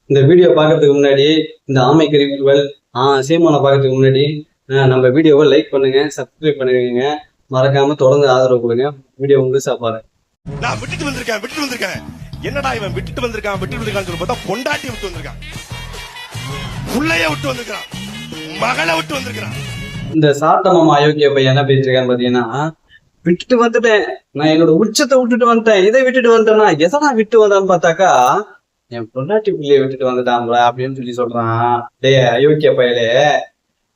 இந்த வீடியோ பார்க்கறதுக்கு முன்னாடி இந்த ஆமை கருவிகள் சீமானை பார்க்கறதுக்கு முன்னாடி நம்ம வீடியோவை லைக் பண்ணுங்க, சப்ஸ்கிரைப் பண்ணிருக்கீங்க, மறக்காம தொடர்ந்து ஆதரவு கொடுங்க. வீடியோ முழுசா பாருங்க. நான் விட்டுட்டு வந்திருக்கேன். என்னடா இவன் விட்டுட்டு வந்திருக்கான்னு சொல்லி பார்த்தா பொண்டாட்டி விட்டு வந்திருக்கான், புள்ளைய விட்டு வந்திருக்கான், மகளை விட்டு வந்திருக்கான். இந்த சாத்தமாமா அயோக்கிய பையன் என்ன பேசிருக்கான்னு பாத்தீங்கன்னா, விட்டுட்டு வந்துட்டேன், நான் என்னோட உச்சத்தை விட்டுட்டு வந்துட்டேன், இதை விட்டுட்டு வந்துட்டேன்னா எதனா விட்டு வந்தான்னு பார்த்தாக்கா என் பொண்டாட்டி பிள்ளைய விட்டுட்டு வந்துட்டாங்களா அப்படின்னு சொல்லி சொல்றான். அயோக்கிய பையலே,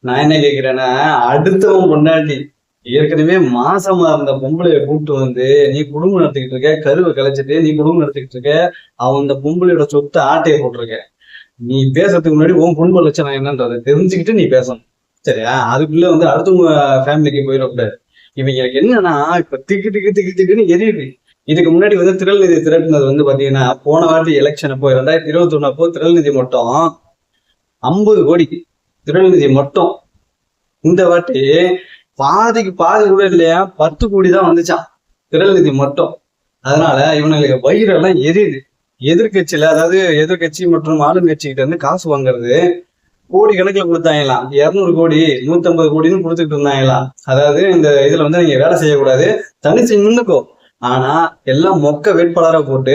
நான் என்ன கேக்குறேன்னா, அடுத்தவன் பொண்டாட்டி ஏற்கனவே மாசமா இருந்த பொம்பளைய கூப்பிட்டு வந்து நீ குடும்பம் நடத்திக்கிட்டு இருக்க, கருவை கலைச்சிட்டு நீ குடும்பம் நடத்திக்கிட்டு இருக்க, அவன் அந்த பொம்பளையோட சொத்தை ஆட்டையை போட்டிருக்க. நீ பேசுறதுக்கு முன்னாடி உன் குடும்ப லட்சணம் என்னன்றதை தெரிஞ்சுக்கிட்டு நீ பேசணும், சரியா? அதுக்குள்ள வந்து அடுத்தவங்க ஃபேமிலிக்கு போயிடக்கூடாது. இவங்களுக்கு என்னன்னா இப்ப திக்குன்னு எரியுது. இதுக்கு முன்னாடி வந்து திரள்நிதி திரட்டினது வந்து பாத்தீங்கன்னா, போன வாட்டி எலெக்ஷன் அப்போ 2021 அப்போ திரள்நிதி மட்டும் 50 கோடி திரள்நிதி மட்டும். இந்த வாட்டி பாதிக்கு பாதி கூட இல்லையா, 10 கோடி தான் வந்துச்சான் திரள்நிதி மட்டும். அதனால இவனுங்களுக்கு வயிறெல்லாம் எரியுது. எதிர்கட்சியில, அதாவது எதிர்கட்சி மற்றும் ஆளுங்கட்சி கிட்ட இருந்து காசு வாங்குறது கோடி கணக்குல கொடுத்தாங்களாம். 200 கோடி 150 கோடின்னு கொடுத்துட்டு இருந்தாங்களாம். அதாவது இந்த இதுல வந்து நீங்க வேலை செய்யக்கூடாது, தனிச்சு நின்னுக்கோ, ஆனா எல்லாம் மொக்க வேட்பாளரை போட்டு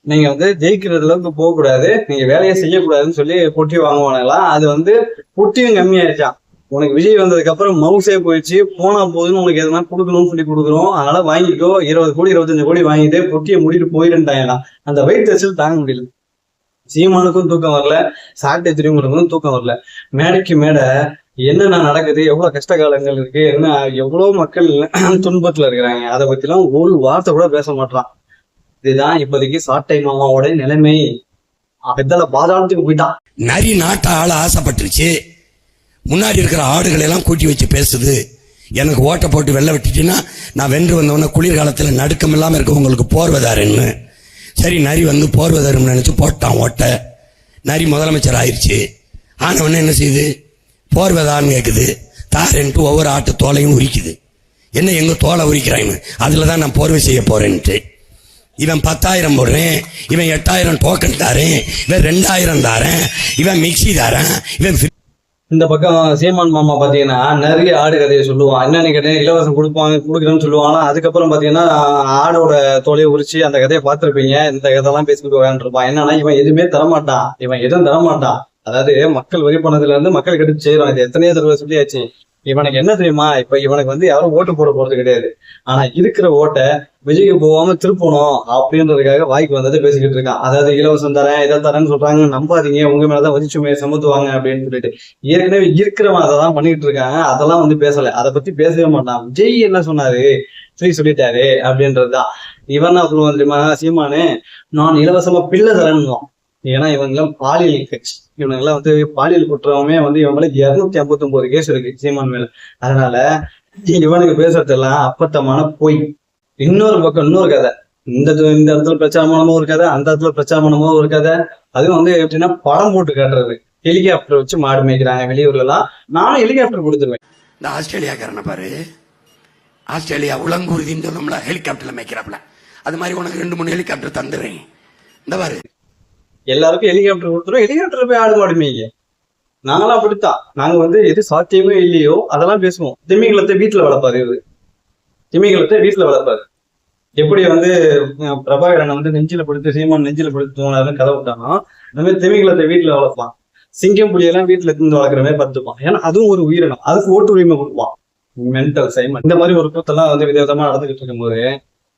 நீங்க வந்து ஜெயிக்கிற அளவுக்கு போக கூடாது, நீங்க வேலையை செய்யக்கூடாதுன்னு சொல்லி பொட்டி வாங்குவாங்கலாம். அது வந்து பொட்டியும் கம்மியாயிருச்சான். உனக்கு விஜய் வந்ததுக்கு அப்புறம் மவுசே போயிடுச்சு, போனா போதுன்னு உனக்கு எதனா கொடுக்கணும்னு சொல்லி கொடுக்குறோம், அதனால வாங்கிக்கோ, 20 கோடி 25 கோடி வாங்கிட்டு பொட்டியை முடிட்டு போயிருந்தாங்களாம். அந்த வெயிட் டெஸ்டில் தாங்க முடியல. சீமானுக்கும் தூக்கம் வரல, சாட்டை திரும்புறதுக்கும் தூக்கம் வரல. மேடைக்கு மேடை என்னென்ன நடக்குது, எவ்வளவு கஷ்ட காலங்கள் இருக்கு, என்ன எவ்வளவு மக்கள் துன்பத்துல இருக்கிறாங்க, அதை பத்தி எல்லாம் ஒரு வார்த்தை கூட பேச மாட்டான். இதுதான் இப்போதைக்கு சாட்டை மாமாவோட நிலைமை. பெத்தல பாதாளத்துக்கு போயிட்டான். நரி நாட்ட ஆள ஆசைப்பட்டுருச்சு, முன்னாடி இருக்கிற ஆடுகளை எல்லாம் கூட்டி வச்சு பேசுது, எனக்கு ஓட்டை போட்டு வெள்ள விட்டுச்சுன்னா நான் வென்று வந்தவொடனே குளிர்காலத்தில் நடுக்கம் இல்லாமல் இருக்க உங்களுக்கு போர்வதாருன்னு. சரி, நரி வந்து போர்வதாருன்னு நினைச்சு போட்டான் ஓட்டை. நரி முதலமைச்சர் ஆயிடுச்சு. ஆனவொடனே என்ன செய்யுது, போர்வதான்னு கேட்குது, தாரன்ட்டு ஒவ்வொரு ஆட்டு தோலையும் உரிக்குது. என்ன எங்க தோலை உரிக்கிறாங்க, அதுல தான் நான் போர்வை செய்ய போறேன்ட்டு. இவன் 10,000 போடுறேன், இவன் 8,000 டோக்கன் தாரேன், இவன் 2,000 தாரேன், இவன் மிக்சி தாரேன், இவன். இந்த பக்கம் சீமான் மாமா பாத்தீங்கன்னா நிறைய ஆடு கதையை சொல்லுவான். என்னன்னு கேட்டேன், இலவசம் கொடுக்குறேன்னு சொல்லுவாங்க. அதுக்கப்புறம் பாத்தீங்கன்னா ஆடோட தோலையை உரிச்சு அந்த கதையை பார்த்துருப்பீங்க. இந்த கதையெல்லாம் பேசிக்கிட்டு விளையாண்டுருப்பான். என்னன்னா இவன் எதுவுமே தரமாட்டான், இவன் எதுவும் தரமாட்டான். அதாவது மக்கள் வரி பணத்துல இருந்து மக்கள் கெடுத்து செய்யறான். இது எத்தனையோ தடவை சொல்லியாச்சு. இவனுக்கு என்ன தெரியுமா, இப்ப இவனுக்கு வந்து யாரும் ஓட்டு போட போறது கிடையாது, ஆனா இருக்கிற ஓட்டை விஜய்க்கு போகாம திருப்பணும் அப்படின்றதுக்காக வாய்க்கு வந்ததை பேசிக்கிட்டு இருக்கான். அதாவது இலவசம் தரேன், இதை தரேன்னு சொல்றாங்க, நம்பாதீங்க, உங்க மேலதான் வரிச்சுமையை சமத்துவாங்க அப்படின்னு சொல்லிட்டு ஏற்கனவே இருக்கிறவன் அதை தான் பண்ணிட்டு இருக்காங்க. அதெல்லாம் வந்து பேசல, அதை பத்தி பேசவே மாட்டான். விஜய் என்ன சொன்னாரு, சொல்லிட்டாரு அப்படின்றதுதான். இவன் என்ன சொல்லுவான் தெரியுமா, சீமானு நான் இலவசமா பிள்ளை தரேன்னு. ஏன்னா இவங்கெல்லாம் பாலியல் கட்சி, இவனுங்கெல்லாம் வந்து பாலியல் குற்றமே வந்து இவன் மேல 259 கேஸ் இருக்கு சீமான் மேல. அதனால இவனுக்கு பேசுறதெல்லாம் அப்பத்தமான பொய். இன்னொரு பக்கம் இன்னொரு கதை, இந்த இடத்துல பிரச்சாரமானமோ ஒரு கதை, அந்த இடத்துல பிரச்சாரமானமோ ஒரு கதை. அதுவும் வந்து எப்படின்னா படம் போட்டு காட்டுறது. ஹெலிகாப்டர் வச்சு மாடு மேய்க்கிறாங்க வெளியூர்லாம், நானும் ஹெலிகாப்டர் கொடுத்துருவேன். இந்த ஆஸ்திரேலியாக்காரனை பாரு, ஆஸ்திரேலியா உலங்குருதின்னு சொன்னோம்ல, ஹெலிகாப்டர்ல மேய்க்கிறாப்ல, அது மாதிரி உனக்கு 2-3 ஹெலிகாப்டர் தந்துடுறேன். இந்த பாரு, எல்லாருக்கும் ஹெலிகாப்டர் கொடுத்துரும், ஹெலிகாப்டர் போய் ஆடு மாடு மேய்ங்க. நாங்களாம் அப்படித்தான். நாங்க வந்து எது சாத்தியமே இல்லையோ அதெல்லாம் பேசுவோம். திமிங்கலத்தை வீட்டுல வளர்ப்பாரு இவரு, திமிங்கலத்தை வீட்டுல வளர்ப்பாரு. எப்படி வந்து பிரபாகரனை வந்து நெஞ்சில படுத்து சீமான் நெஞ்சில படுத்து தூங்கினாருன்னு கதை விட்டானோ, அந்த மாதிரி திமிங்கலத்தை வீட்டுல வளர்ப்பான். சிங்கம் புலியெல்லாம் வீட்டுல இருந்து வளர்க்குற மாதிரி பார்த்துப்பான். ஏன்னா அதுவும் ஒரு உயிரினம், அதுக்கு ஓட்டு உரிமை கொடுப்பான். மென்டல் சைமன் இந்த மாதிரி ஒரு கூத்தெல்லாம் வந்து விதவிதமா நடந்துகிட்டு இருக்கும்போது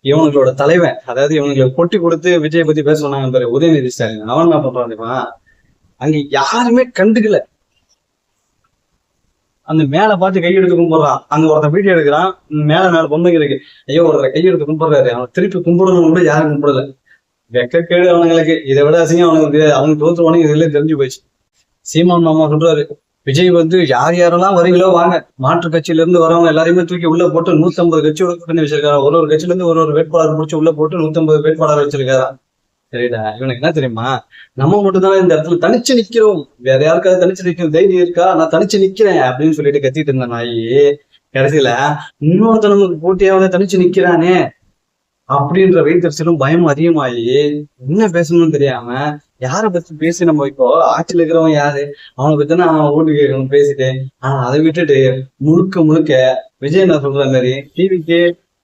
இவங்களோட தலைவன், அதாவது இவங்களுக்கு பொட்டி கொடுத்து விஜயை பத்தி பேச சொன்னாங்க பாரு, உதயநிதி ஸ்டாலின், அவன் என்ன பண்றான், அங்க யாருமே கண்டுக்கல. அந்த மேல பார்த்து கையெடுத்து கும்பிடுறான். அங்க ஒருத்தன் வீடியோ எடுக்கிறான், மேல பொம்மைங்க இருக்கு, ஐயோ ஒருத்தர் கையெடுத்து கும்பிடுறாரு, அவன் திருப்பி கும்பிடணும் கூட யாரும் கும்பிடல. வெக்கக்கேடு அவனுங்களுக்கு, இதை விட அசிங்கம் அவனுக்கு, அவங்க தோற்றுவானுங்க, இதுல தெரிஞ்சு போயிடுச்சு. சீமான் மாமா சொல்றாரு, விஜய் வந்து யாரெல்லாம் வரீங்களோ வாங்க, மாற்று கட்சியில இருந்து வரவங்க எல்லாரையுமே தூக்கி உள்ள போட்டு 150 கட்சியோட கூட்டணி வச்சிருக்காரு. ஒரு கட்சியில இருந்து ஒரு வேட்பாளர் முடிச்சு உள்ள போட்டு 150 வேட்பாளர் வச்சிருக்காரா. சரிடா, இவனுக்கு என்ன தெரியுமா, நம்ம மட்டும்தான் இந்த இடத்துல தனிச்சு நிக்கிறோம், வேற யாருக்காவது தனிச்சு நிற்கும் தைரியம் இருக்கா, நான் தனிச்சு நிக்கிறேன் அப்படின்னு சொல்லிட்டு கத்திட்டு இருந்த நாயி, கடைசியில இன்னொருத்த நமக்கு போட்டியாவது தனிச்சு நிக்கிறானே அப்படின்ற வைத்தறிச்சலும் பயமும் அதிகமாகி என்ன பேசணும்னு தெரியாம யாரை பத்தி பேசி நம்ம இப்போ ஆட்சியில் இருக்கிறவன் யாரு, அவனை பத்தி அவன் ஓட்டு கேட்கணும் பேசிட்டு. ஆனா அதை விட்டுட்டு முழுக்க முழுக்க விஜய் என்ன சொல்ற மாதிரி டிவிகே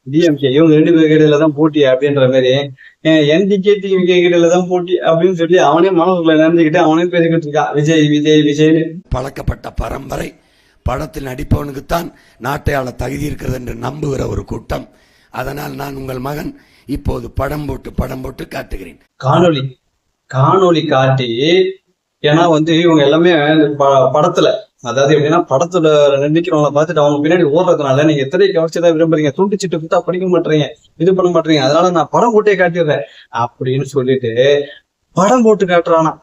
டிஎம்கே இவங்க 2 பேர் இடையில தான் போட்டி அப்படின்ற மாதிரி, என்டிகே டிவிகே இடையில தான் போட்டி அப்படின்னு சொல்லி அவனே மனசுக்குள்ள நினைஞ்சுக்கிட்டு அவனே பேசிக்கிட்டு இருக்கான் விஜய் விஜய் விஜய்னு. பழக்கப்பட்ட பரம்பரை படத்தில் நடிப்பவனுக்குத்தான் நாட்டை ஆள தகுதி இருக்கிறது என்று நம்புகிற ஒரு கூட்டம். அதனால் நான் உங்கள் மகன் இப்போது படம் போட்டு காட்டுகிறேன். காணொளி காட்டி, ஏன்னா இவங்க எல்லாமே படத்துல, அதாவது எப்படின்னா படத்துல நினைக்கிறவங்கள பார்த்துட்டு அவங்க பின்னாடி ஓடுறதுனால நீங்க திரைக்கு அவசியதான் விரும்புறீங்க, துண்டிச்சிட்டு கொடுத்தா படிக்க மாட்டீங்க, இது பண்ண மாட்டீங்க, அதனால நான் படம் போட்டே காட்டிடுறேன் அப்படின்னு சொல்லிட்டு படம் போட்டு காட்டுறானா.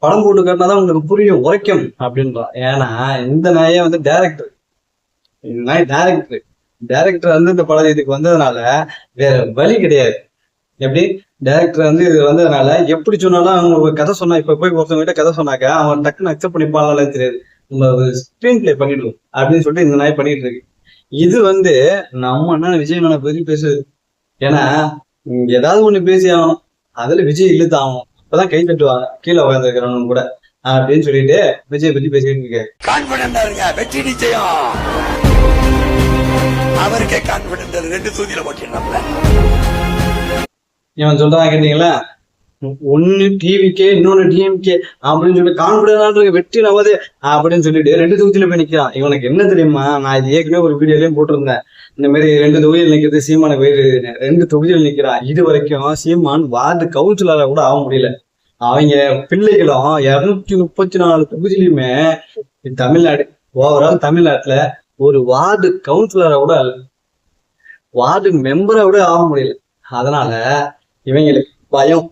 படம் போட்டு காட்டினாதான் உங்களுக்கு புரியும், உரைக்கும் அப்படின்றான். ஏன்னா இந்த நாயே டைரக்டர், இந்த நாய் டைரக்டர் இந்த படம் இதுக்கு வந்ததுனால வேற வழி கிடையாது. எப்படி டைரக்டர் இது வந்ததுனால எப்படி சொன்னாலும் அவங்க ஒரு கதை சொன்னா, இப்ப போய் ஒருத்தவங்க கதை சொன்னாக்க அவன் டக்குன்னு அக்செப்ட் பண்ணிப்பாங்களே தெரியாது, நம்ம ஸ்கிரீன் பிளே பண்ணிடுவோம் அப்படின்னு சொல்லிட்டு இந்த நாய் பண்ணிட்டு இருக்கு. இது நம்ம என்ன விஜய் மேல பத்தி பேசுது. ஏன்னா ஏதாவது ஒண்ணு பேசி ஆகணும், அதுல விஜய் இழுத்து ஆகணும், இப்பதான் கை தட்டுவாங்க கீழே உட்காந்துருக்கிறவங்க கூட அப்படின்னு சொல்லிட்டு விஜய் பத்தி பேசிட்டு இருக்காரு. கான்பிடண்டா இருங்க, வெற்றி நிச்சயம். அவருக்கே கான்பிடன்ட் 2 தூதியில போட்டிருந்தாப்ல. இவன் சொல்றான் கேட்டீங்களா, ஒன்னு டிவிக்கே இன்னொன்னு டிஎம்கே அப்படின்னு சொல்லி கான்பிடன்ட் வெற்றி நவதே அப்படின்னு சொல்லிட்டு 2 தொகுதியில போய் நிக்கிறான். இவனுக்கு என்ன தெரியுமா, நான் இது ஏற்கனவே ஒரு வீடியோலயும் போட்டிருந்தேன், இந்த மாதிரி 2 தொகுதியில் நிக்கிறது சீமானுக்கு வயிறு 2 தொகுதியில் நிக்கிறான். இது வரைக்கும் சீமான் வார்டு கவுன்சிலரை கூட ஆக முடியல. அவங்க பிள்ளைகளும் 234 தொகுதியிலுமே தமிழ்நாடு ஓவரால் தமிழ்நாட்டுல ஒரு வார்டு கவுன்சிலரை கூட வார்டு மெம்பரை கூட ஆக முடியல. அதனால இவங்களுக்கு பயம்,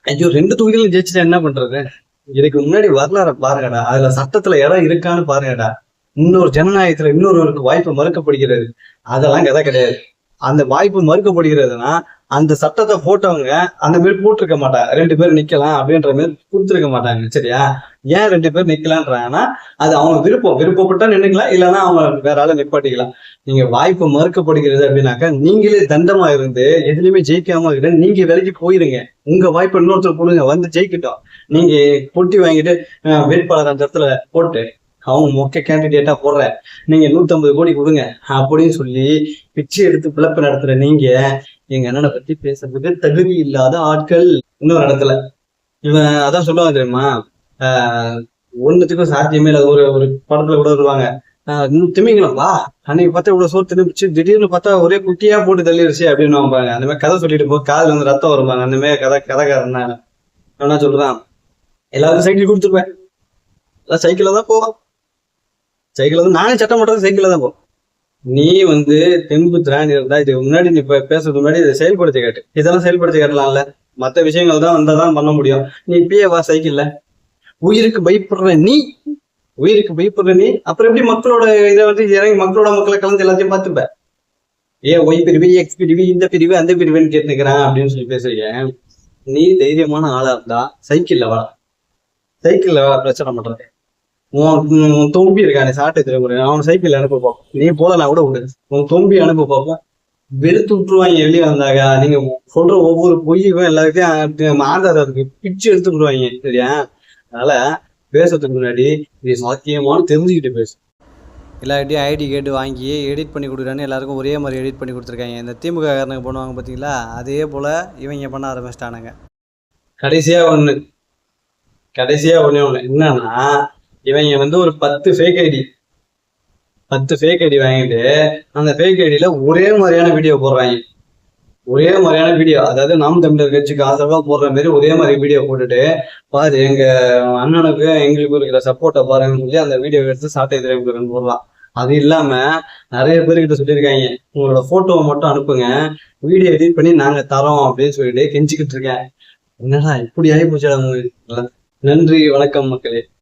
ஐயோ 2 தொகுதியிலும் ஜெயிச்சுட்டா என்ன பண்றது, இதுக்கு முன்னாடி வரலாற பாருங்கடா, அதுல சட்டத்துல இடம் இருக்கான்னு பாருங்கடா, இன்னொரு ஜனநாயகத்துல இன்னொருவருக்கு வாய்ப்பு மறுக்கப்படுகிறது, அதெல்லாம் கதை கிடையாது. அந்த வாய்ப்பு மறுக்கப்படுகிறதுனா அந்த சட்டத்தை போட்டவங்க அந்த மாதிரி போட்டிருக்க மாட்டாங்க, 2 பேர் நிக்கலாம் அப்படின்ற மாதிரி கொடுத்துருக்க மாட்டாங்க. சரியா, ஏன் 2 பேர் நிக்கலான்றாங்கன்னா அது அவங்க விருப்பப்பட்டா நின்னுக்கலாம், இல்லைன்னா அவங்க வேற ஆளை நிப்பாட்டிக்கலாம். நீங்க வாய்ப்பு மறுக்கப்படுகிறது அப்படின்னாக்கா நீங்களே தண்டமா இருந்து எதுலையுமே ஜெயிக்காம இருக்க, நீங்க விலைக்கு போயிருங்க, உங்க வாய்ப்பு இன்னொருத்தர் கொடுங்க, ஜெயிக்கிட்டோம். நீங்க போட்டி வாங்கிட்டு வேட்பாளர் அந்த இடத்துல போட்டு அவங்க மொக்க கேண்டிடேட்டா போடுற, நீங்க 150 கோடி கொடுங்க அப்படின்னு சொல்லி பிச்சை எடுத்து பிளப்பு நடத்துற நீங்க எங்க அண்ணனை பத்தி பேசுறதுக்கு தகுதி இல்லாத ஆட்கள். இன்னொரு இடத்துல இவன் அதான் சொல்லுவாங்க தெரியுமா, ஒன்னுத்துக்கும் சாத்தியமே இல்லை. ஒரு படத்துல கூட வருவாங்க, இன்னும் திமிங்களப்பா அன்னைக்கு பார்த்தா இவ்வளவு சோறு திணிச்சு திடீர்னு பார்த்தா ஒரே குட்டியா போட்டு தள்ளிடுச்சு அப்படின்னு வாங்க. அந்த மாதிரி கதை சொல்லிட்டு போ, காலில் ரத்தம் வருவாங்க. அந்த மாதிரி கதைக்காரன் என்ன சொல்றான், எல்லாருக்கும் சைக்கிள் கொடுத்துருவேன், எல்லாம் சைக்கிள்ல தான் போவான், சைக்கிள் நானே சட்டம் போட்டது சைக்கிள்ல தான் போவோம். நீ தெம்பு திராணி இருந்தா இதுக்கு முன்னாடி நீ பேசுறதுக்கு முன்னாடி இதை செயல்படுத்தி காட்டு, இதெல்லாம் செயல்படுத்தி காட்டலாம்ல, மற்ற விஷயங்கள் தான் வந்தாதான் பண்ண முடியும். நீ இப்பயே வா சைக்கிள்ல, உயிருக்கு பயப்படுற நீ அப்புறம் எப்படி மக்களோட இதை இறங்கி மக்களை கலந்து எல்லாத்தையும் பார்த்துப்ப, ஏன் ஒய் பிரிவு எக்ஸ் பிரிவு இந்த பிரிவு அந்த பிரிவுன்னு கேட்டுக்கிறான் அப்படின்னு சொல்லி பேசுறீங்க. நீ தைரியமான ஆளா இருந்தா சைக்கிள்ல வா, பிரச்சனை பண்றது. உன் தொம்பி இருக்கானே சாட்டை திரும்ப அவன் சைக்கிள் அனுப்ப பார்ப்போம், நீ போலனா கூட விடு, உன் தொம்பி அனுப்ப பார்ப்போம். வெறுத்து விட்டுருவாங்க வெளியே வந்தாங்க. நீங்க சொல்ற ஒவ்வொரு பொய்யும் எல்லாத்தையும் ஆதாரத்துக்கு பிச்சு எடுத்து விடுவாங்க. சரியா, அதனால பேசுறதுக்கு முன்னாடி இது சாத்தியமானு தெரிஞ்சுக்கிட்டு பேசு. எல்லார்ட்டையும் ஐடி கேட்டு வாங்கி எடிட் பண்ணி கொடுக்குறான்னு எல்லாருக்கும் ஒரே மாதிரி எடிட் பண்ணி கொடுத்துருக்காங்க. இந்த திமுக காரனுக்கு பண்ணுவாங்க பார்த்தீங்களா, அதே போல் இவங்க பண்ண ஆரம்பிச்சிட்டானுங்க. கடைசியா ஒண்ணு என்னன்னா, இவங்க ஒரு 10 ஃபேக் ஐடி வாங்கிட்டு அந்த ஃபேக் ஐடியில ஒரே மாதிரியான வீடியோ போடுறாங்க. அதாவது நாம் தமிழர் கட்சிக்கு ஆதரவா போடுற மாதிரி ஒரே மாதிரி வீடியோ போட்டுட்டு, பாரு எங்க அண்ணனுக்கு எங்களுக்கு இருக்கிற சப்போர்ட்டை பாருங்கன்னு சொல்லி அந்த வீடியோ எடுத்து சாட்டை திரைப்படம் போடலாம். அது இல்லாம நிறைய பேர்கிட்ட சொல்லியிருக்காங்க, உங்களோட போட்டோவை மட்டும் அனுப்புங்க, வீடியோ எடிட் பண்ணி நாங்க தரோம் அப்படின்னு சொல்லிட்டு கெஞ்சிக்கிட்டு இருக்கேன். என்னடா இப்படி ஆகி போச்சு. நன்றி, வணக்கம் மக்களே.